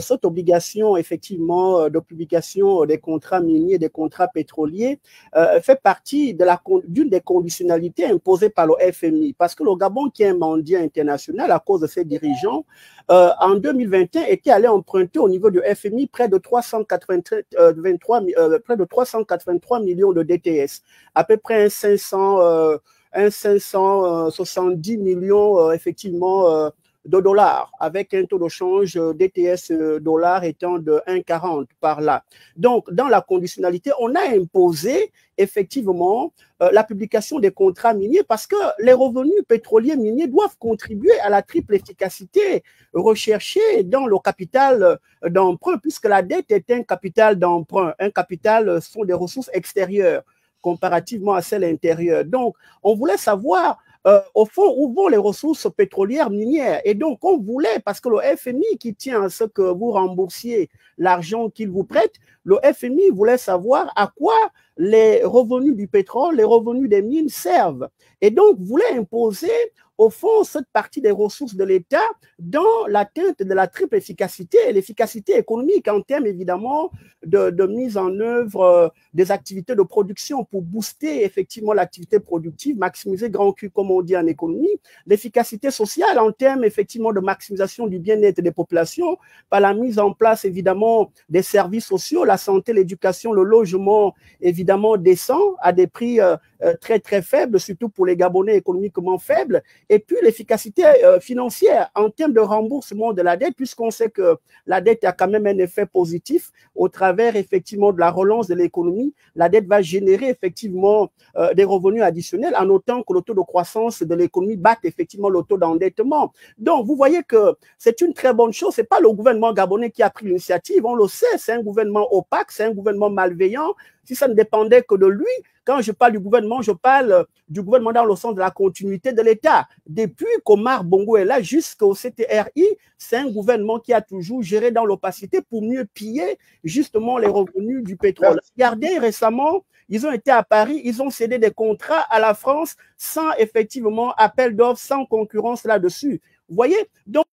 cette obligation, effectivement, de publication des contrats miniers, des contrats pétroliers, fait partie d'une des conditionnalités imposées par le FMI. Parce que le Gabon, qui est un mendiant international à cause de ses dirigeants, en 2021, était allé emprunter au niveau du FMI près de 383 millions de DTS, à peu près un 570 millions, effectivement, de dollars, avec un taux de change DTS dollar étant de 1,40 par là. Donc, dans la conditionnalité, on a imposé effectivement la publication des contrats miniers parce que les revenus pétroliers miniers doivent contribuer à la triple efficacité recherchée dans le capital d'emprunt, puisque la dette est un capital d'emprunt. Un capital sont des ressources extérieures comparativement à celles intérieures. Donc, on voulait savoir au fond, où vont les ressources pétrolières minières? Et donc, on voulait, parce que le FMI qui tient à ce que vous remboursiez l'argent qu'il vous prête, le FMI voulait savoir à quoi les revenus du pétrole, les revenus des mines servent. Et donc, voulait imposer, au fond, cette partie des ressources de l'État dans l'atteinte de la triple efficacité, l'efficacité économique en termes, évidemment, de mise en œuvre des activités de production pour booster effectivement l'activité productive, maximiser grand cul, comme on dit en économie, l'efficacité sociale en termes effectivement de maximisation du bien-être des populations par la mise en place évidemment des services sociaux, la santé, l'éducation, le logement évidemment décent à des prix très très faibles, surtout pour les Gabonais économiquement faibles, et puis l'efficacité financière en termes de remboursement de la dette, puisqu'on sait que la dette a quand même un effet positif au travers effectivement de la relance de l'économie. La dette va générer effectivement des revenus additionnels en autant que le taux de croissance de l'économie batte effectivement le taux d'endettement. Donc, vous voyez que c'est une très bonne chose. Ce n'est pas le gouvernement gabonais qui a pris l'initiative, on le sait, c'est un gouvernement opaque, c'est un gouvernement malveillant. Si ça ne dépendait que de lui, quand je parle du gouvernement, je parle du gouvernement dans le sens de la continuité de l'État. Depuis qu'Omar Bongo est là jusqu'au CTRI, c'est un gouvernement qui a toujours géré dans l'opacité pour mieux piller justement les revenus du pétrole. Regardez récemment, ils ont été à Paris, ils ont cédé des contrats à la France sans effectivement appel d'offres, sans concurrence là-dessus. Vous voyez? Donc